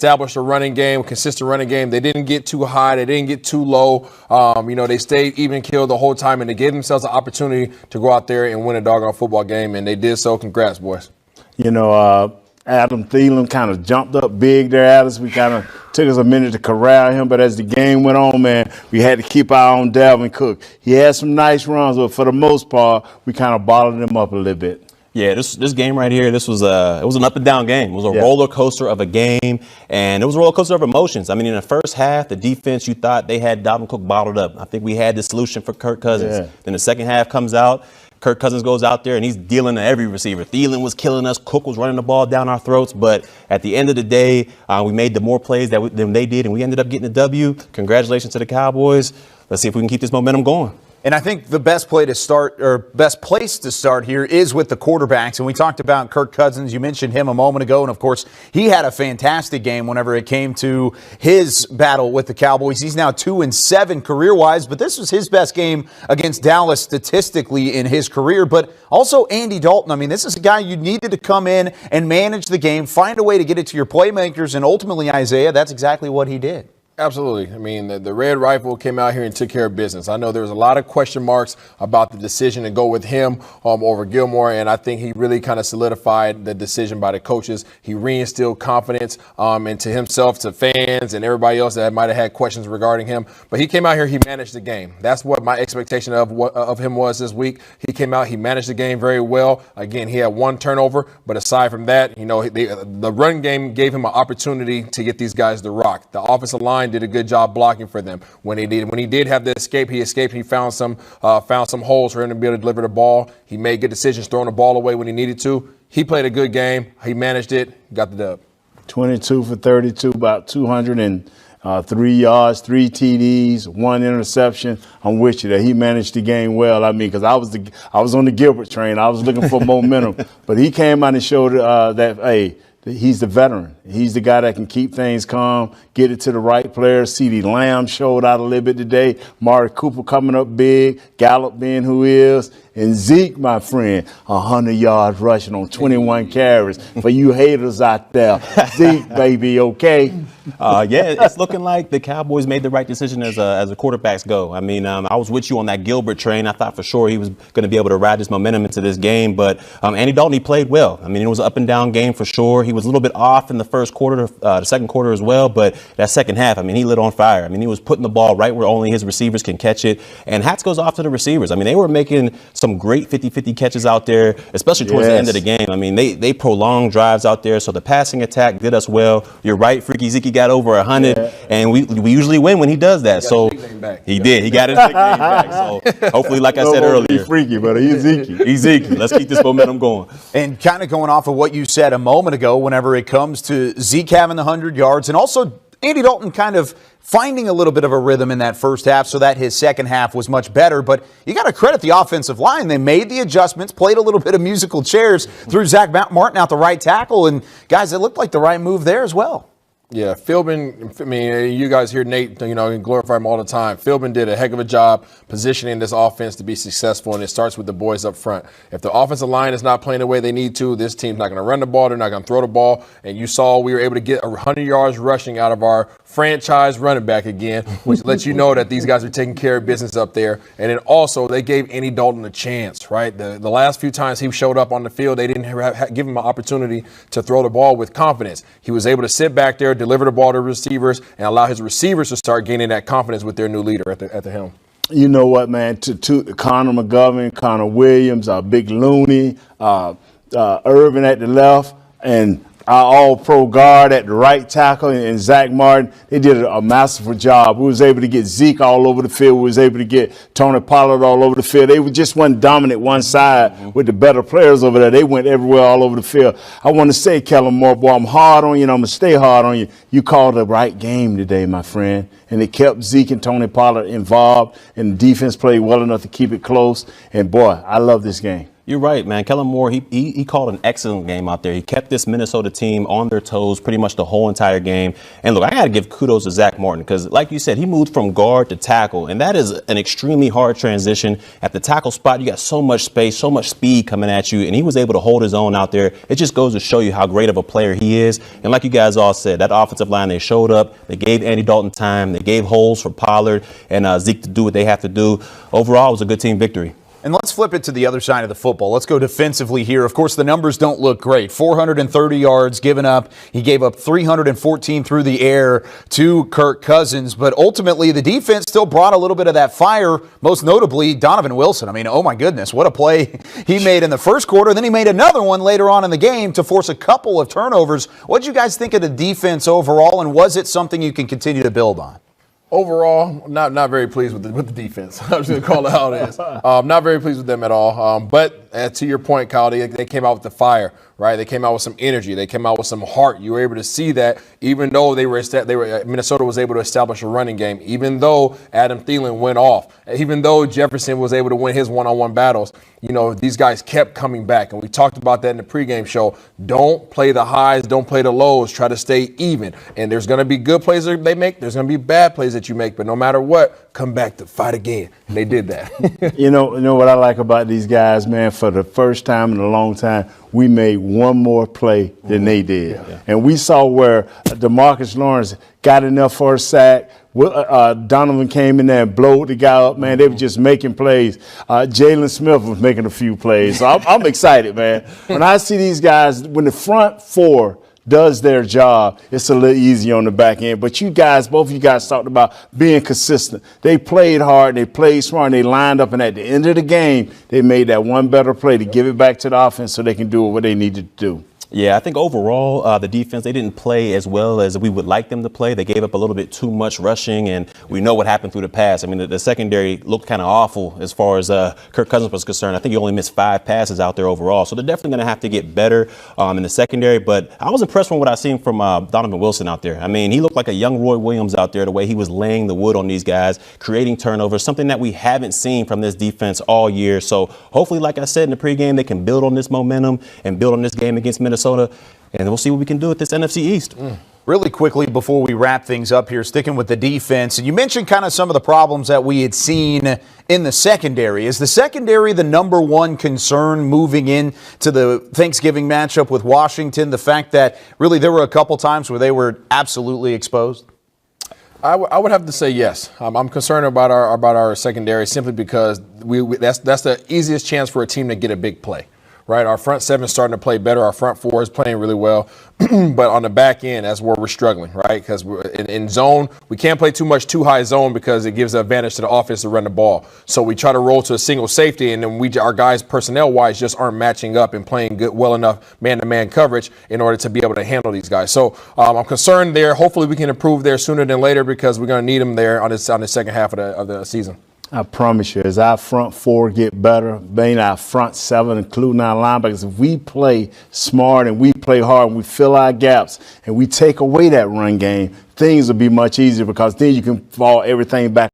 established a running game, a consistent running game. They didn't get too high. They didn't get too low. They stayed even killed the whole time, and they gave themselves an opportunity to go out there and win a doggone football game, and they did so. Congrats, boys. Adam Thielen kind of jumped up big there at us. We kind of took us a minute to corral him, but as the game went on, man, we had to keep our eye on Dalvin Cook. He had some nice runs, but for the most part, we kind of bottled him up a little bit. Yeah, this game right here, it was an up and down game. It was a roller coaster of a game, and it was a roller coaster of emotions. I mean, in the first half, the defense, you thought they had Dalvin Cook bottled up. I think we had the solution for Kirk Cousins. Yeah. Then the second half comes out. Kirk Cousins goes out there, and he's dealing to every receiver. Thielen was killing us. Cook was running the ball down our throats. But at the end of the day, we made the more plays than they did, and we ended up getting a W. Congratulations to the Cowboys. Let's see if we can keep this momentum going. And I think the best place to start here is with the quarterbacks. And we talked about Kirk Cousins. You mentioned him a moment ago. And, of course, he had a fantastic game whenever it came to his battle with the Cowboys. He's now 2-7 career-wise. But this was his best game against Dallas statistically in his career. But also Andy Dalton. I mean, this is a guy you needed to come in and manage the game, find a way to get it to your playmakers. And ultimately, Isaiah, that's exactly what he did. Absolutely. I mean, the Red Rifle came out here and took care of business. I know there was a lot of question marks about the decision to go with him over Gilmore, and I think he really kind of solidified the decision by the coaches. He reinstilled confidence into himself, to fans, and everybody else that might have had questions regarding him. But he came out here, he managed the game. That's what my expectation of him was this week. He came out, he managed the game very well. Again, he had one turnover, but aside from that, the run game gave him an opportunity to get these guys to rock. The offensive line did a good job blocking for them. When he did have the escape, he escaped. He found some holes for him to be able to deliver the ball. He made good decisions, throwing the ball away when he needed to. He played a good game. He managed it. Got the dub. 22 for 32, about 203 yards, 3 TDs, 1 interception. I'm with you that he managed the game well. I mean, because I was on the Gilbert train. I was looking for momentum, but he came out and showed that he's the veteran. He's the guy that can keep things calm, get it to the right players. CeeDee Lamb showed out a little bit today. Mari Cooper coming up big. Gallup being who he is. And Zeke, my friend, 100 yards rushing on 21 carries. For you haters out there, Zeke, baby, okay? It's looking like the Cowboys made the right decision as the quarterbacks go. I mean, I was with you on that Gilbert train. I thought for sure he was going to be able to ride this momentum into this game. But Andy Dalton, he played well. I mean, it was an up and down game for sure. He was a little bit off in the first quarter, the second quarter as well. But that second half, I mean, he lit on fire. I mean, he was putting the ball right where only his receivers can catch it. And hats goes off to the receivers. I mean, they were making some great 50-50 catches out there, especially towards the end of the game. I mean, they prolonged drives out there. So the passing attack did us well. You're right, Freaky Zeke got over 100, and we usually win when he does that. So he did. He got his nickname back. So hopefully, like I said earlier, he's Freaky, but he's Zeke. He's Zeke. Let's keep this momentum going. And kind of going off of what you said a moment ago, whenever it comes to Zeke having the 100 yards, and also Andy Dalton kind of finding a little bit of a rhythm in that first half so that his second half was much better. But you got to credit the offensive line. They made the adjustments, played a little bit of musical chairs, threw Zach Martin out the right tackle. And, guys, it looked like the right move there as well. Yeah, Philbin, I mean, you guys hear Nate, glorify him all the time. Philbin did a heck of a job positioning this offense to be successful, and it starts with the boys up front. If the offensive line is not playing the way they need to, this team's not going to run the ball, they're not going to throw the ball. And you saw we were able to get 100 yards rushing out of our franchise running back again, which lets you know that these guys are taking care of business up there. And then also they gave Andy Dalton a chance, right? The last few times he showed up on the field, they didn't give him an opportunity to throw the ball with confidence. He was able to sit back there, deliver the ball to receivers, and allow his receivers to start gaining that confidence with their new leader at the helm. You know what, man? To Connor McGovern, Connor Williams, Big Looney, Irvin at the left, and our all-pro guard at the right tackle, and Zach Martin, they did a masterful job. We was able to get Zeke all over the field. We was able to get Tony Pollard all over the field. They just wasn't dominant one side with the better players over there. They went everywhere all over the field. I want to say, Kellen Moore, boy, I'm hard on you, and I'm going to stay hard on you. You called the right game today, my friend, and it kept Zeke and Tony Pollard involved, and the defense played well enough to keep it close. And, boy, I love this game. You're right, man. Kellen Moore, he called an excellent game out there. He kept this Minnesota team on their toes pretty much the whole entire game. And look, I got to give kudos to Zach Martin because, like you said, he moved from guard to tackle. And that is an extremely hard transition. At the tackle spot, you got so much space, so much speed coming at you. And he was able to hold his own out there. It just goes to show you how great of a player he is. And like you guys all said, that offensive line, they showed up. They gave Andy Dalton time. They gave holes for Pollard and Zeke to do what they have to do. Overall, it was a good team victory. And let's flip it to the other side of the football. Let's go defensively here. Of course, the numbers don't look great. 430 yards given up. He gave up 314 through the air to Kirk Cousins. But ultimately, the defense still brought a little bit of that fire, most notably Donovan Wilson. I mean, oh my goodness, what a play he made in the first quarter. Then he made another one later on in the game to force a couple of turnovers. What did you guys think of the defense overall, and was it something you can continue to build on? Overall, not very pleased with the defense. I'm just going to call it how it is. Not very pleased with them at all. But to your point, Kyle, they came out with the fire, right? They came out with some energy. They came out with some heart. You were able to see that even though Minnesota was able to establish a running game, even though Adam Thielen went off, even though Jefferson was able to win his one-on-one battles, these guys kept coming back. And we talked about that in the pregame show. Don't play the highs. Don't play the lows. Try to stay even. And there's going to be good plays that they make. There's going to be bad plays that you make. But no matter what, come back to fight again. And they did that. You know what I like about these guys, man? For the first time in a long time, we made one more play than they did. Yeah. And we saw where DeMarcus Lawrence got enough for a sack. Donovan came in there and blowed the guy up, man. They were just making plays. Jalen Smith was making a few plays. So I'm excited, man. When I see these guys, when the front four does their job, it's a little easier on the back end. But you guys, both of you guys talked about being consistent. They played hard, they played smart, and they lined up, and at the end of the game, they made that one better play to give it back to the offense so they can do what they needed to do. Yeah, I think overall the defense, they didn't play as well as we would like them to play. They gave up a little bit too much rushing, and we know what happened through the pass. I mean, the secondary looked kind of awful as far as Kirk Cousins was concerned. I think he only missed 5 passes out there overall. So they're definitely going to have to get better in the secondary. But I was impressed with what I seen from Donovan Wilson out there. I mean, he looked like a young Roy Williams out there, the way he was laying the wood on these guys, creating turnovers, something that we haven't seen from this defense all year. So hopefully, like I said in the pregame, they can build on this momentum and build on this game against Minnesota. And we'll see what we can do with this NFC East. Really quickly before we wrap things up here, sticking with the defense, and you mentioned kind of some of the problems that we had seen in the secondary. Is the secondary the number one concern moving into the Thanksgiving matchup with Washington? The fact that really there were a couple times where they were absolutely exposed? I would have to say yes. I'm concerned about our secondary simply because that's the easiest chance for a team to get a big play. Right, our front seven is starting to play better. Our front four is playing really well, but on the back end, that's where we're struggling, right? Because in zone, we can't play too high zone because it gives the advantage to the offense to run the ball. So we try to roll to a single safety, and then our guys personnel-wise just aren't matching up and playing well enough man-to-man coverage in order to be able to handle these guys. So I'm concerned there. Hopefully, we can improve there sooner than later because we're going to need them there on the second half of the season. I promise you, as our front four get better, being our front seven, including our linebackers, if we play smart and we play hard and we fill our gaps and we take away that run game, things will be much easier because then you can fall everything back